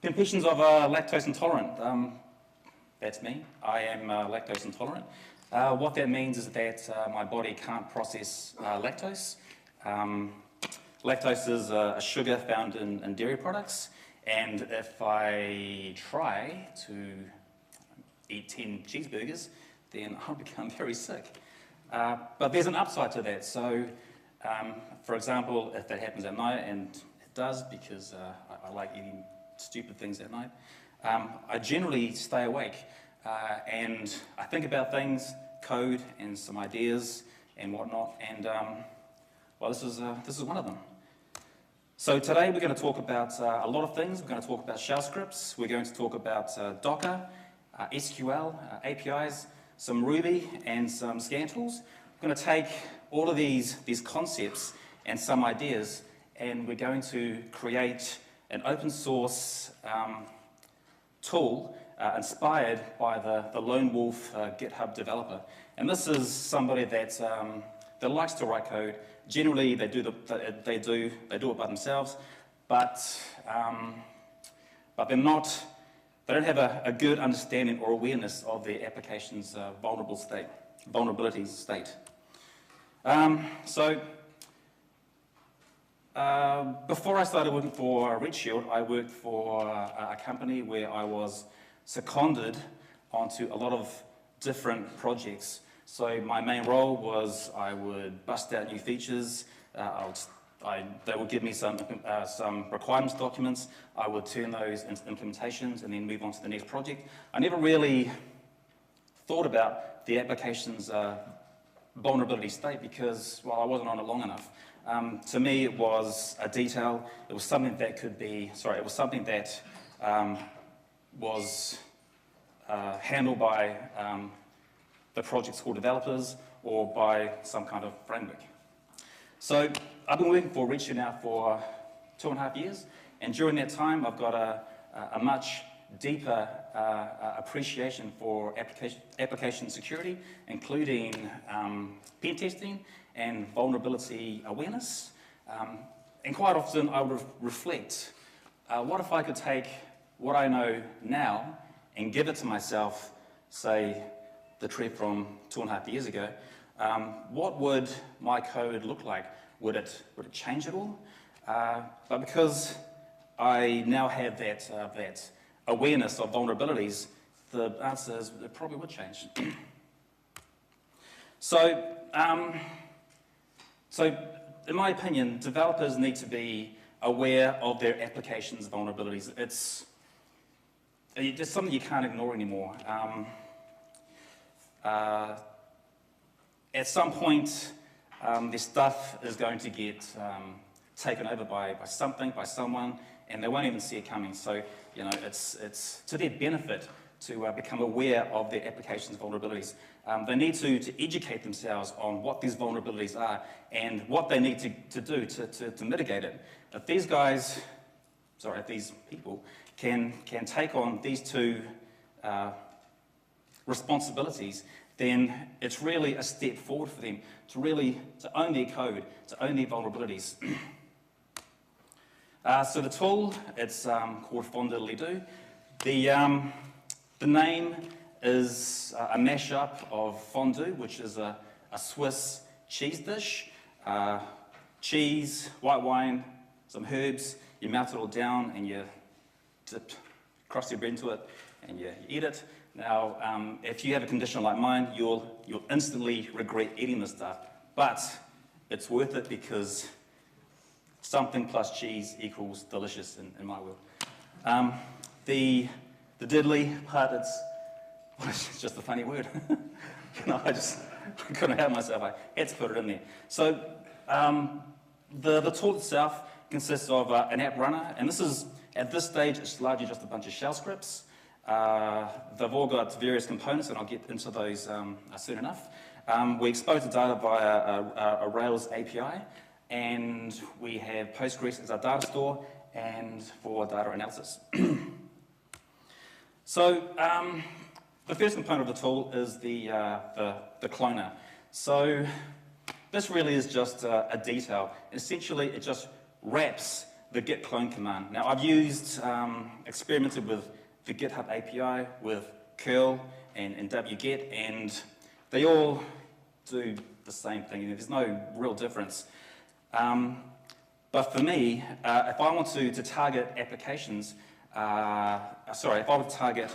Confessions of lactose intolerant. That's me. I am lactose intolerant. What that means is that my body can't process lactose. Lactose is a sugar found in dairy products, and if I try to eat 10 cheeseburgers, then I'll become very sick. But there's an upside to that. So, for example, if that happens at night, and it does because I like eating stupid things at night, I generally stay awake and I think about things, code, and some ideas and whatnot. And well, this is one of them. So today we're going to talk about a lot of things. We're going to talk about shell scripts. We're going to talk about Docker, SQL, APIs, some Ruby, and some scan tools. We're going to take all of these concepts and some ideas, and we're going to create an open source tool inspired by the lone wolf GitHub developer. And this is somebody that likes to write code. Generally, they do it by themselves, but they're not. They don't have a good understanding or awareness of their application's vulnerability state. Before I started working for Redshield, I worked for a company where I was seconded onto a lot of different projects. So my main role was I would bust out new features. They would give me some requirements documents. I would turn those into implementations and then move on to the next project. I never really thought about the application's vulnerability state because, well, I wasn't on it long enough. To me, it was a detail. It was something that could be, it was something that was handled by the project's core developers or by some kind of framework. So I've been working for Redshield now for 2.5 years, and during that time I've got a much deeper appreciation for application security, including pen testing and vulnerability awareness. And quite often I would reflect, what if I could take what I know now and give it to myself, say, the Trev from 2.5 years ago, what would my code look like? Would it change at all? But because I now have that awareness of vulnerabilities, the answer is it probably would change. So in my opinion, developers need to be aware of their application's vulnerabilities. It's something you can't ignore anymore. At some point, this stuff is going to get taken over by something, by someone, and they won't even see it coming. So, you know, it's to their benefit to become aware of their application's vulnerabilities. They need to educate themselves on what these vulnerabilities are and what they need to do to mitigate it. If these people can take on these two responsibilities, then it's really a step forward for them to own their code, to own their vulnerabilities. So the tool, it's called fon-diddly-do. The name is a mashup of fondue, which is a Swiss cheese dish. Cheese, white wine, some herbs, you melt it all down and you dip crusty bread into it and you eat it. Now, if you have a condition like mine, you'll instantly regret eating this stuff, but it's worth it because something plus cheese equals delicious in my world. The diddly part, it's just a funny word. You know, I couldn't help myself. I had to put it in there. So the tool itself consists of an app runner, and at this stage, it's largely just a bunch of shell scripts. They've all got various components, and I'll get into those soon enough. We expose the data via a Rails API, and we have Postgres as our data store and for data analysis. So the first component of the tool is the cloner. So this really is just a detail. Essentially, it just wraps the git clone command. Now I've experimented with the GitHub API, with curl and wget, and they all do the same thing. There's no real difference. But for me, if I want to target applications, if I want to target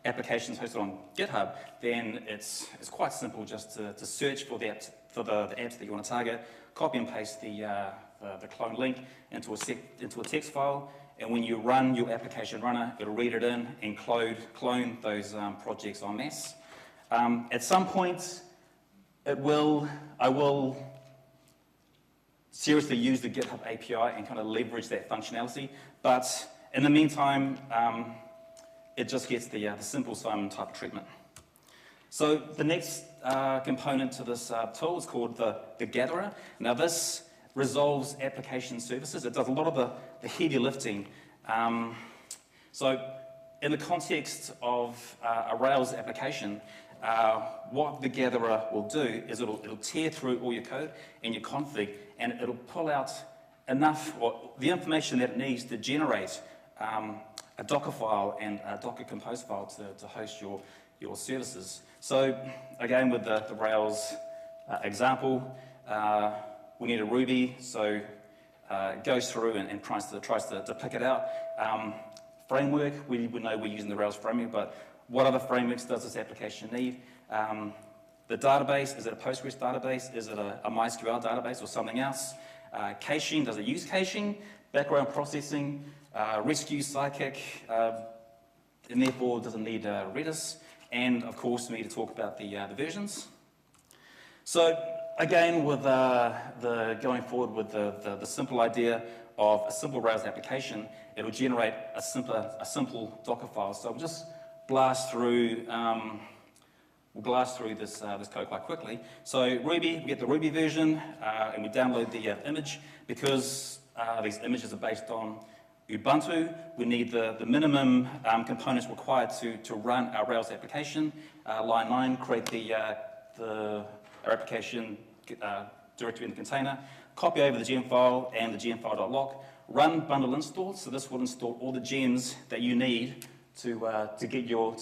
applications hosted on GitHub, then it's quite simple just to search for the apps that you want to target, copy and paste the clone link into a text file, and when you run your application runner, it'll read it in and clone those projects en masse. At some point, I will seriously use the GitHub API and kind of leverage that functionality, but in the meantime, it just gets the simple Simon type of treatment. So the next component to this tool is called the gatherer. Now this resolves application services. It does a lot of the heavy lifting. So in the context of a Rails application, what the gatherer will do is it'll tear through all your code and your config, and it'll pull out enough, or the information that it needs to generate a Dockerfile and a Docker-compose file to host your services. So again, with the Rails example, we need a Ruby, so it goes through and tries to pick it out. Framework, we know we're using the Rails framework, but what other frameworks does this application need? The database, is it a Postgres database? Is it a MySQL database or something else? Caching, does it use caching? Background processing, rescue, Sidekick, and therefore does it need Redis? And of course, we need to talk about the versions. So again, with going forward with the simple idea of a simple Rails application, it will generate a simple Dockerfile. So we'll just blast through. We'll blast through this code quite quickly. So Ruby, we get the Ruby version, and we download the image. Because these images are based on Ubuntu, we need the minimum components required to run our Rails application. Line 9, create our application directory in the container, copy over the gem file and the gemfile.lock, run bundle install. So this will install all the gems that you need to get your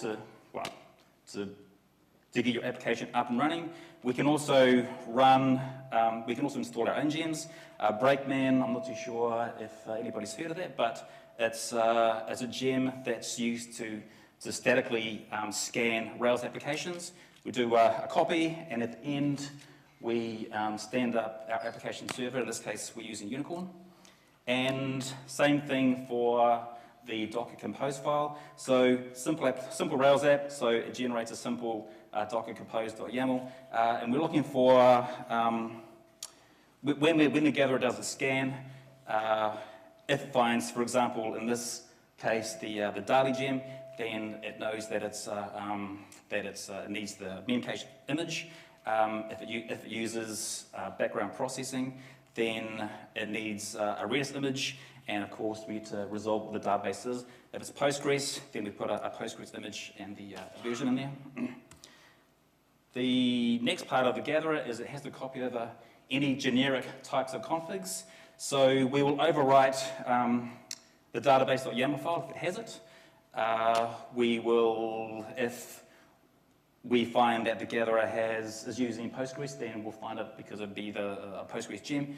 application up and running. We can also install our own gems. Brakeman, I'm not too sure if anybody's heard of that, but it's a gem that's used to statically scan Rails applications. We do a copy, and at the end, we stand up our application server. In this case, we're using Unicorn. And same thing for the Docker-compose file. So simple Rails app, so it generates a simple docker-compose.yml. And we're looking for, when the gatherer does a scan, if it finds, for example, in this case, the daily gem, then it knows that it needs the memcache image. If it uses background processing, then it needs a Redis image, and of course we need to resolve what the database is. If it's Postgres, then we put a Postgres image and the version in there. The next part of the gatherer is it has to copy over any generic types of configs. So we will overwrite the database.yml file if it has it. We will, if we find that the gatherer is using Postgres, then we'll find it because it'd be the Postgres gem.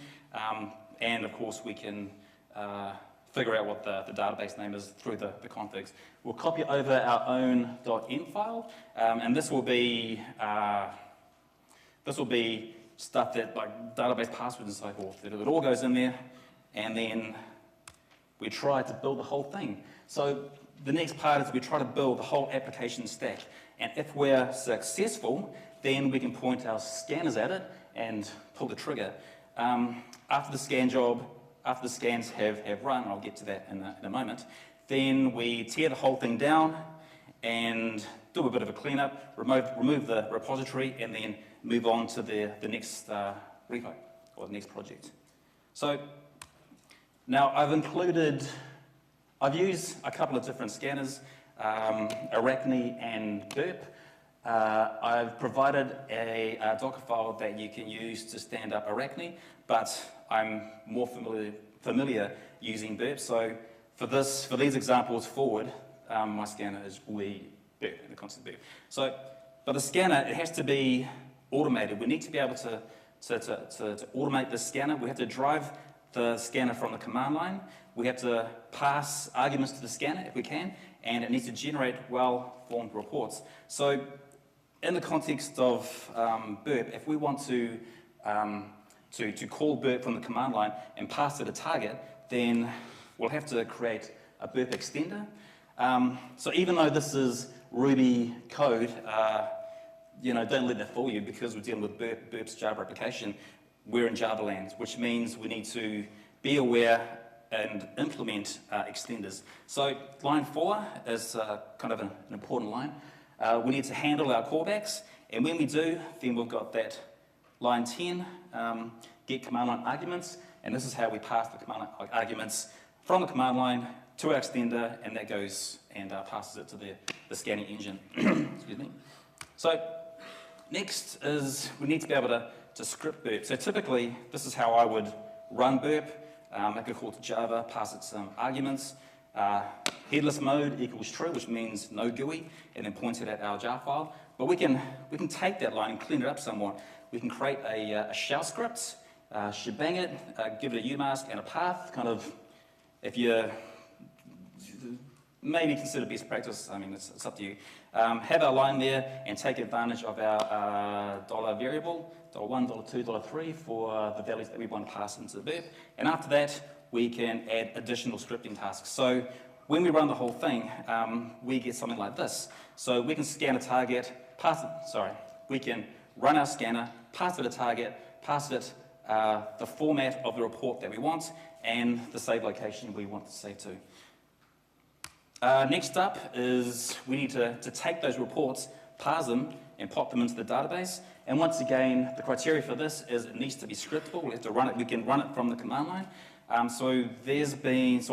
And of course, we can figure out what the database name is through the configs. We'll copy over our own .env file, and this will be stuff that, like database passwords and so forth. It all goes in there, and then we try to build the whole thing. So the next part is we try to build the whole application stack. And if we're successful, then we can point our scanners at it and pull the trigger. After the scans have run, I'll get to that in a moment, then we tear the whole thing down and do a bit of a cleanup, remove the repository, and then move on to the next repo or the next project. So now I've used a couple of different scanners, Arachne and Burp. I've provided a Dockerfile that you can use to stand up Arachne, but I'm more familiar familiar using Burp. So for these examples forward, my scanner is we Burp, in the constant Burp. So, but the scanner, it has to be automated. We need to be able to automate the scanner. We have to drive the scanner from the command line. We have to pass arguments to the scanner if we can, and it needs to generate well-formed reports. So in the context of Burp, if we want to call Burp from the command line and pass it a target, then we'll have to create a Burp extender. So even though this is Ruby code, don't let that fool you, because we're dealing with Burp's Java application. We're in Java land, which means we need to be aware and implement extenders. So line 4 is kind of an important line. We need to handle our callbacks, and when we do, then we've got that line 10, get command line arguments, and this is how we pass the command line arguments from the command line to our extender, and that goes and passes it to the scanning engine. Excuse me. So next is we need to be able to script Burp. So typically, this is how I would run Burp. Make a call to Java, pass it some arguments. Headless mode equals true, which means no GUI, and then point it at our jar file. But we can take that line and clean it up somewhat. We can create a shell script, shebang it, give it a UMask and a path, kind of, if you maybe consider best practice, I mean, it's up to you. Have our line there and take advantage of our dollar variable, $1, $2, $3 for the values that we want to pass into Burp. And after that, we can add additional scripting tasks. So when we run the whole thing, we get something like this. So we can scan a target, we can run our scanner, pass it a target, pass it the format of the report that we want, and the save location we want to save to. Next up is we need to take those reports, parse them, and pop them into the database. And once again, the criteria for this is it needs to be scriptable. We have to run it. We can run it from the command line. So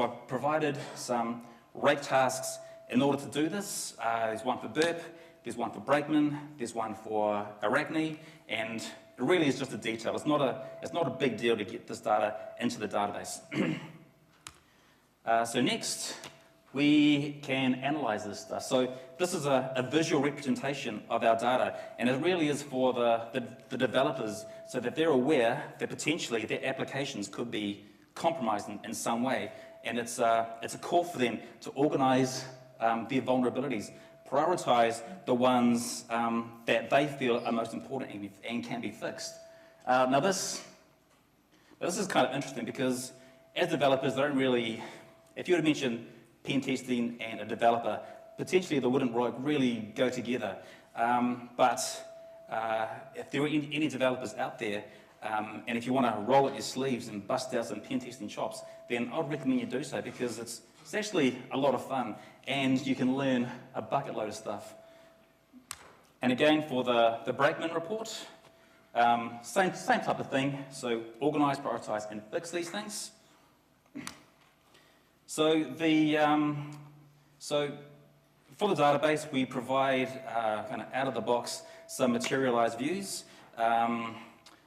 I've provided some rake tasks in order to do this. There's one for Burp, there's one for Brakeman, there's one for Arachne, and it really is just a detail. It's not a big deal to get this data into the database. So next, we can analyze this stuff. So this is a visual representation of our data, and it really is for the developers so that they're aware that potentially their applications could be compromised in some way. And it's a call for them to organize their vulnerabilities, prioritize the ones that they feel are most important and can be fixed. Now this is kind of interesting because as developers, they don't really, if you were to mention pen testing and a developer, potentially they wouldn't really go together. But if there are any developers out there, and if you want to roll up your sleeves and bust out some pen testing chops, then I'd recommend you do so, because it's actually a lot of fun and you can learn a bucket load of stuff. And again, for the Brakeman report, same type of thing. So organize, prioritize, and fix these things. So for the database, we provide kind of out of the box some materialized views,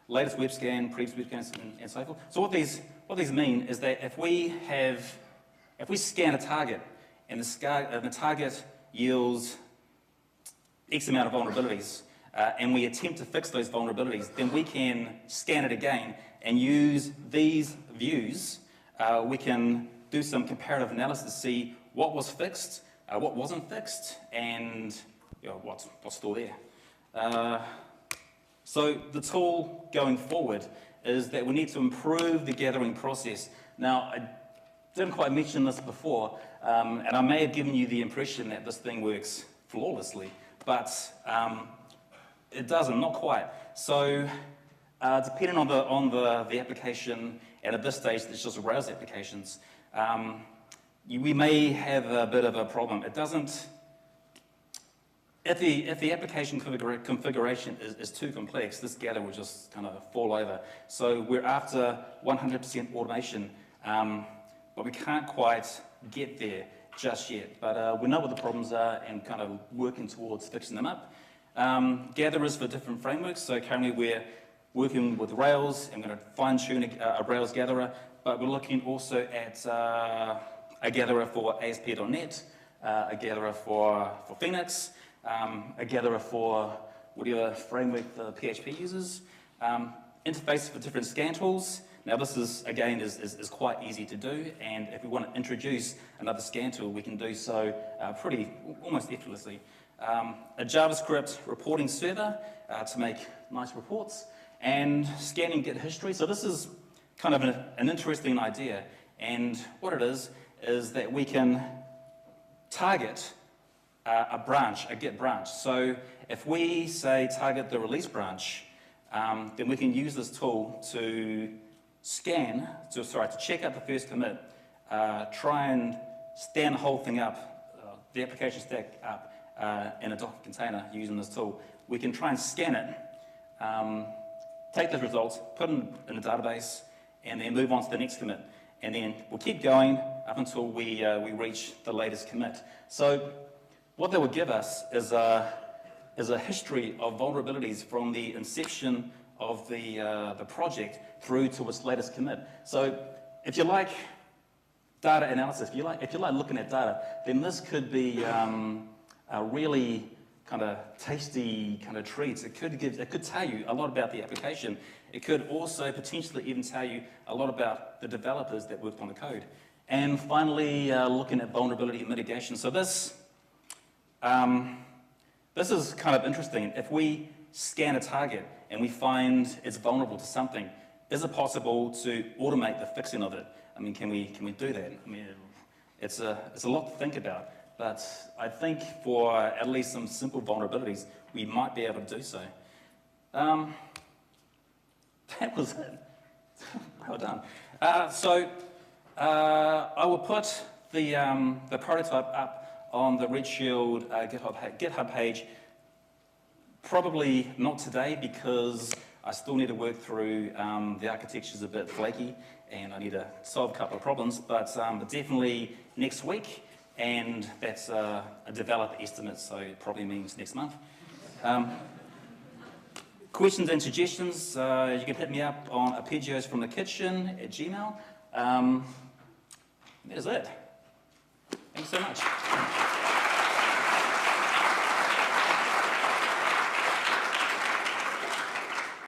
latest web scan, previous web scans, and so forth. So what these mean is that if we scan a target and the target yields X amount of vulnerabilities, and we attempt to fix those vulnerabilities, then we can scan it again and use these views. We can do some comparative analysis to see what was fixed, what wasn't fixed, and what's still there. So the tool going forward is that we need to improve the gathering process. Now, I didn't quite mention this before, and I may have given you the impression that this thing works flawlessly, but it doesn't, not quite. So depending on the application, and at this stage it's just Rails applications, we may have a bit of a problem. It doesn't, if the application configuration is too complex, this gather will just kind of fall over. So we're after 100% automation, but we can't quite get there just yet. But we know what the problems are and kind of working towards fixing them up. Gatherers for different frameworks. So currently we're working with Rails. I'm going to fine-tune a Rails gatherer, but we're looking also at a gatherer for ASP.NET, a gatherer for Phoenix, a gatherer for whatever framework the PHP uses, interfaces for different scan tools. Now this is, again, is quite easy to do, and if we want to introduce another scan tool, we can do so almost effortlessly. A JavaScript reporting server to make nice reports, and scanning Git history. So this is kind of an interesting idea, and what it is that we can target a branch, a Git branch. So if we say target the release branch, then we can use this tool to to check out the first commit, try and stand the whole thing up, the application stack up in a Docker container using this tool. We can try and scan it, take those results, put them in a database, and then move on to the next commit. And then we'll keep going up until we reach the latest commit. So what that would give us is a history of vulnerabilities from the inception of the project through to its latest commit. So if you like data analysis, if you like looking at data, then this could be a really kind of tasty kind of treat. It could tell you a lot about the application. It could also potentially even tell you a lot about the developers that worked on the code. And finally, looking at vulnerability mitigation. So this is kind of interesting. If we scan a target and we find it's vulnerable to something, is it possible to automate the fixing of it? I mean, can we do that? I mean, it's a lot to think about, but I think for at least some simple vulnerabilities, we might be able to do so. That was it. Well done. I will put the prototype up on the Redshield GitHub page. Probably not today because I still need to work through the architecture's a bit flaky and I need to solve a couple of problems, but definitely next week, and that's a developer estimate, so it probably means next month. Questions and suggestions, you can hit me up on arpeggiosfromthekitchen@gmail.com. That is it. Thanks so much.